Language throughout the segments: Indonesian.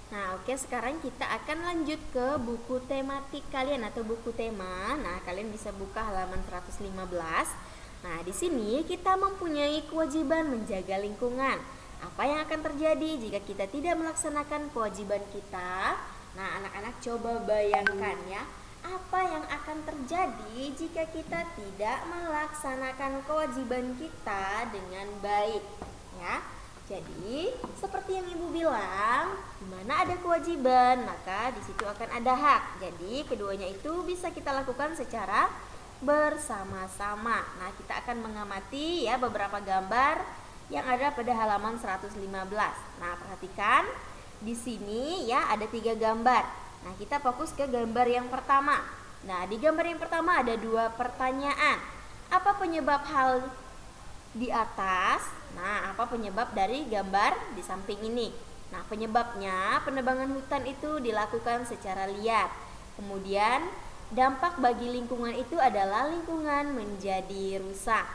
Nah, oke, sekarang kita akan lanjut ke buku tematik kalian atau buku tema. Nah, kalian bisa buka halaman 115. Nah, di sini kita mempunyai kewajiban menjaga lingkungan. Apa yang akan terjadi jika kita tidak melaksanakan kewajiban kita? Nah, anak-anak coba bayangkan ya, apa yang akan terjadi jika kita tidak melaksanakan kewajiban kita dengan baik, ya. Jadi, seperti yang Ibu bilang, di mana ada kewajiban, maka di situ akan ada hak. Jadi, keduanya itu bisa kita lakukan secara bersama-sama. Nah, kita akan mengamati ya beberapa gambar yang ada pada halaman 115. Nah, perhatikan di sini ya ada 3 gambar. Nah, kita fokus ke gambar yang pertama. Nah, di gambar yang pertama ada 2 pertanyaan. Apa penyebab hal di atas? Nah, apa penyebab dari gambar di samping ini? Nah, penyebabnya penebangan hutan itu dilakukan secara liar. Kemudian, dampak bagi lingkungan itu adalah lingkungan menjadi rusak.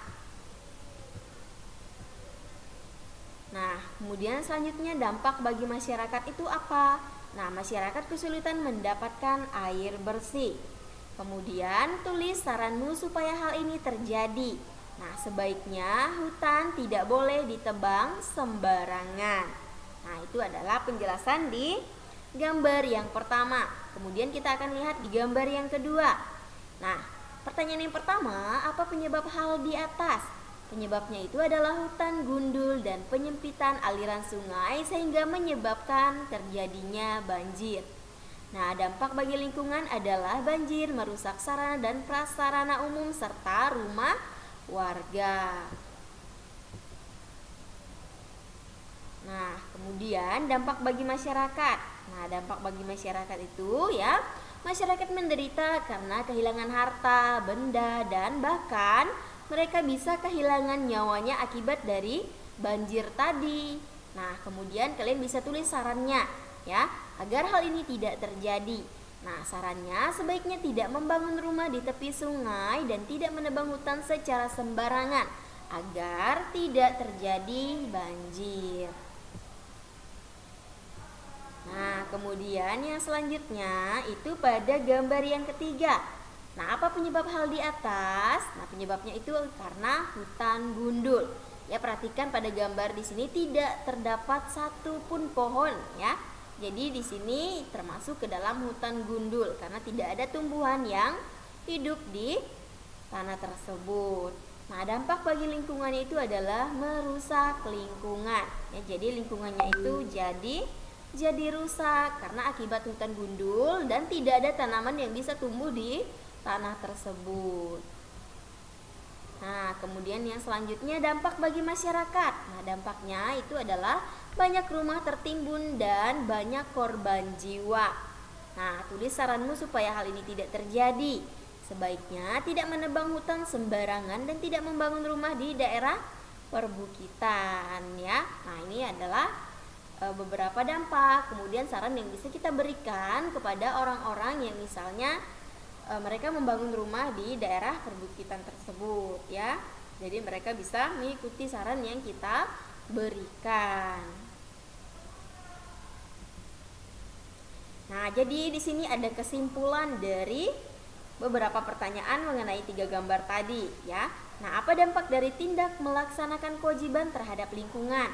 Nah, kemudian selanjutnya dampak bagi masyarakat itu apa? Nah, masyarakat kesulitan mendapatkan air bersih. Kemudian, tulis saranmu supaya hal ini terjadi. Nah, sebaiknya hutan tidak boleh ditebang sembarangan. Nah, itu adalah penjelasan di gambar yang pertama. Kemudian kita akan lihat di gambar yang kedua. Nah, pertanyaan yang pertama, apa penyebab hal di atas? Penyebabnya itu adalah hutan gundul dan penyempitan aliran sungai sehingga menyebabkan terjadinya banjir. Nah, dampak bagi lingkungan adalah banjir merusak sarana dan prasarana umum serta rumah warga. Nah, kemudian dampak bagi masyarakat. Nah, dampak bagi masyarakat itu ya, masyarakat menderita karena kehilangan harta, benda, dan bahkan mereka bisa kehilangan nyawanya akibat dari banjir tadi. Nah, kemudian kalian bisa tulis sarannya ya, agar hal ini tidak terjadi. Nah, sarannya sebaiknya tidak membangun rumah di tepi sungai dan tidak menebang hutan secara sembarangan agar tidak terjadi banjir. Nah, kemudian yang selanjutnya itu pada gambar yang ketiga. Nah, apa penyebab hal di atas? Nah, penyebabnya itu karena hutan gundul. Ya, perhatikan pada gambar di sini tidak terdapat satupun pohon ya. Jadi di sini termasuk ke dalam hutan gundul karena tidak ada tumbuhan yang hidup di tanah tersebut. Nah, dampak bagi lingkungannya itu adalah merusak lingkungan. Ya, jadi lingkungannya itu jadi rusak karena akibat hutan gundul dan tidak ada tanaman yang bisa tumbuh di tanah tersebut. Nah, kemudian yang selanjutnya dampak bagi masyarakat. Nah, dampaknya itu adalah banyak rumah tertimbun dan banyak korban jiwa. Nah, tulis saranmu supaya hal ini tidak terjadi. Sebaiknya tidak menebang hutan sembarangan dan tidak membangun rumah di daerah perbukitan ya. Nah, ini adalah beberapa dampak. Kemudian saran yang bisa kita berikan kepada orang-orang yang misalnya mereka membangun rumah di daerah perbukitan tersebut ya. Jadi mereka bisa mengikuti saran yang kita berikan. Nah, jadi di sini ada kesimpulan dari beberapa pertanyaan mengenai 3 gambar tadi ya. Nah, apa dampak dari tindak melaksanakan kewajiban terhadap lingkungan?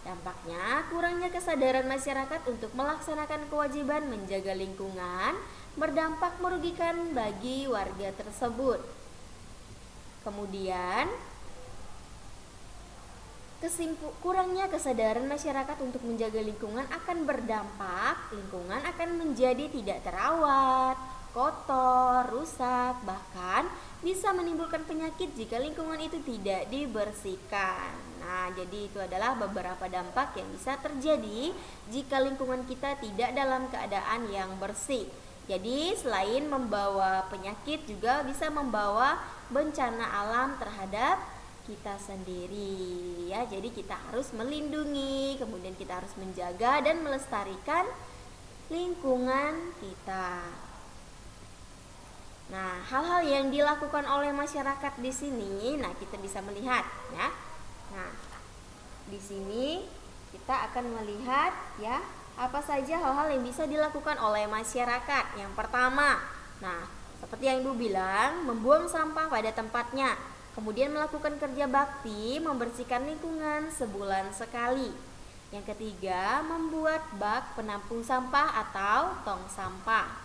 Dampaknya kurangnya kesadaran masyarakat untuk melaksanakan kewajiban menjaga lingkungan berdampak merugikan bagi warga tersebut. Kemudian, kurangnya kesadaran masyarakat untuk menjaga lingkungan akan berdampak lingkungan akan menjadi tidak terawat, kotor, rusak, bahkan bisa menimbulkan penyakit jika lingkungan itu tidak dibersihkan. Nah, jadi itu adalah beberapa dampak yang bisa terjadi jika lingkungan kita tidak dalam keadaan yang bersih. Jadi selain membawa penyakit juga bisa membawa bencana alam terhadap kita sendiri ya. Jadi kita harus melindungi, kemudian kita harus menjaga dan melestarikan lingkungan kita. Nah, hal-hal yang dilakukan oleh masyarakat di sini, nah kita bisa melihat ya. Nah, di sini kita akan melihat ya Apa saja hal-hal yang bisa dilakukan oleh masyarakat? Yang pertama, nah, seperti yang Ibu bilang, membuang sampah pada tempatnya. Kemudian melakukan kerja bakti, membersihkan lingkungan sebulan sekali. Yang ketiga, membuat bak penampung sampah atau tong sampah.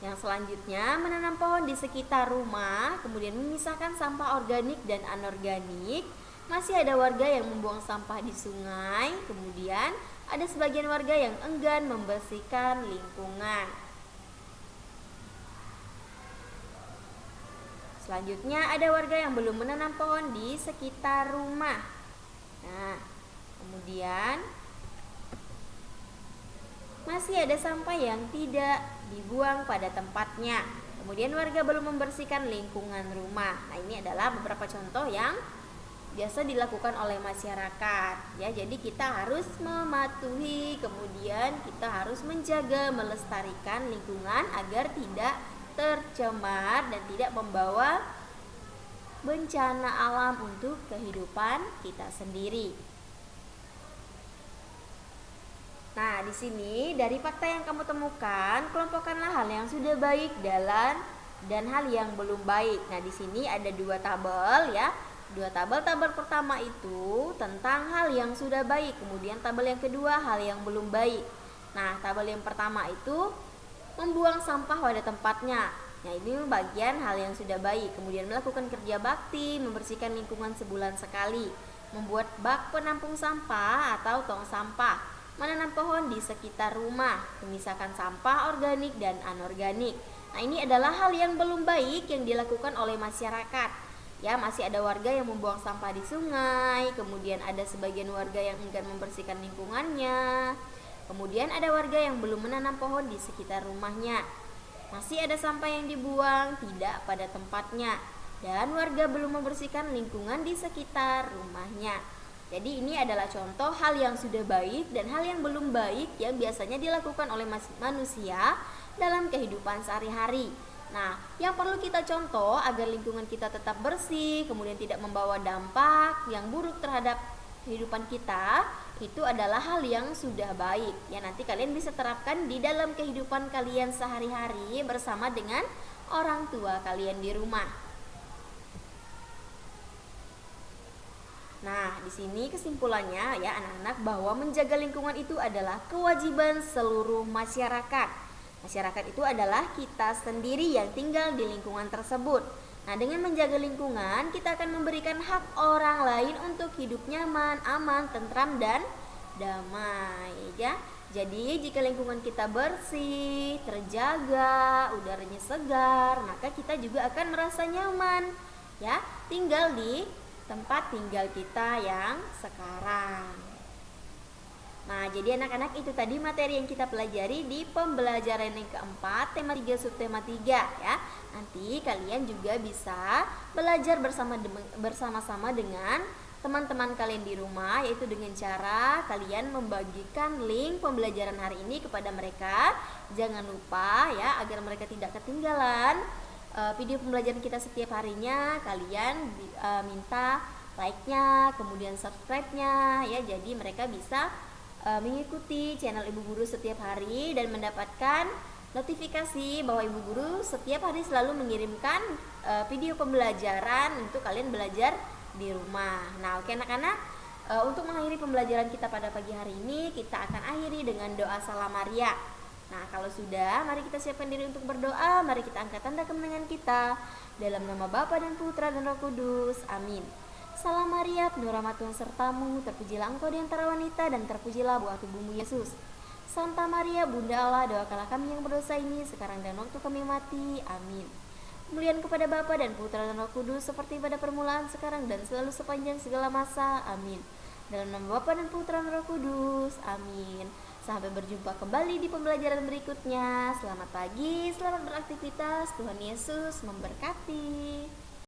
Yang selanjutnya, menanam pohon di sekitar rumah, kemudian memisahkan sampah organik dan anorganik. Masih ada warga yang membuang sampah di sungai, kemudian ada sebagian warga yang enggan membersihkan lingkungan. Selanjutnya ada warga yang belum menanam pohon di sekitar rumah. Nah, kemudian masih ada sampah yang tidak dibuang pada tempatnya. Kemudian warga belum membersihkan lingkungan rumah. Nah, ini adalah beberapa contoh yang biasa dilakukan oleh masyarakat ya. Jadi kita harus mematuhi, kemudian kita harus menjaga, melestarikan lingkungan agar tidak tercemar dan tidak membawa bencana alam untuk kehidupan kita sendiri. Nah, di sini dari fakta yang kamu temukan, kelompokkanlah hal yang sudah baik dan hal yang belum baik. Nah, di sini ada dua tabel ya. Tabel pertama itu tentang hal yang sudah baik, kemudian tabel yang kedua hal yang belum baik. Nah, tabel yang pertama itu membuang sampah pada tempatnya. Nah, ini bagian hal yang sudah baik. Kemudian melakukan kerja bakti, membersihkan lingkungan sebulan sekali, membuat bak penampung sampah atau tong sampah, menanam pohon di sekitar rumah, memisahkan sampah organik dan anorganik. Nah, ini adalah hal yang belum baik yang dilakukan oleh masyarakat. Ya, masih ada warga yang membuang sampah di sungai, kemudian ada sebagian warga yang enggan membersihkan lingkungannya. Kemudian ada warga yang belum menanam pohon di sekitar rumahnya. Masih ada sampah yang dibuang tidak pada tempatnya, dan warga belum membersihkan lingkungan di sekitar rumahnya. Jadi ini adalah contoh hal yang sudah baik dan hal yang belum baik yang biasanya dilakukan oleh manusia dalam kehidupan sehari-hari. Nah, yang perlu kita contoh agar lingkungan kita tetap bersih, kemudian tidak membawa dampak yang buruk terhadap kehidupan kita, itu adalah hal yang sudah baik. Ya, nanti kalian bisa terapkan di dalam kehidupan kalian sehari-hari bersama dengan orang tua kalian di rumah. Nah, di sini kesimpulannya ya anak-anak, bahwa menjaga lingkungan itu adalah kewajiban seluruh masyarakat. Masyarakat itu adalah kita sendiri yang tinggal di lingkungan tersebut. Nah, dengan menjaga lingkungan, kita akan memberikan hak orang lain untuk hidup nyaman, aman, tentram, dan damai ya. Jadi, jika lingkungan kita bersih, terjaga, udaranya segar, maka kita juga akan merasa nyaman ya, tinggal di tempat tinggal kita yang sekarang. Nah, jadi anak-anak, itu tadi materi yang kita pelajari di pembelajaran yang keempat, tema 3 subtema 3 ya. Nanti kalian juga bisa belajar bersama-sama dengan teman-teman kalian di rumah, yaitu dengan cara kalian membagikan link pembelajaran hari ini kepada mereka. Jangan lupa ya, agar mereka tidak ketinggalan video pembelajaran kita setiap harinya, kalian minta like-nya, kemudian subscribe-nya ya. Jadi mereka bisa mengikuti channel Ibu Guru setiap hari dan mendapatkan notifikasi bahwa Ibu Guru setiap hari selalu mengirimkan video pembelajaran untuk kalian belajar di rumah. Nah, oke anak-anak, untuk mengakhiri pembelajaran kita pada pagi hari ini, kita akan akhiri dengan doa Salam Maria. Nah, kalau sudah, mari kita siapkan diri untuk berdoa. Mari kita angkat tanda kemenangan kita dalam nama Bapa dan Putra dan Roh Kudus. Amin. Salam Maria, penuh rahmat Tuhan sertamu, terpujilah engkau di antara wanita dan terpujilah buah tubuhmu Yesus. Santa Maria, Bunda Allah, doakanlah kami yang berdosa ini sekarang dan waktu kami mati. Amin. Kemuliaan kepada Bapa dan Putra dan Roh Kudus, seperti pada permulaan, sekarang dan selalu sepanjang segala masa. Amin. Dalam nama Bapa dan Putra dan Roh Kudus. Amin. Sampai berjumpa kembali di pembelajaran berikutnya. Selamat pagi, selamat beraktivitas. Tuhan Yesus memberkati.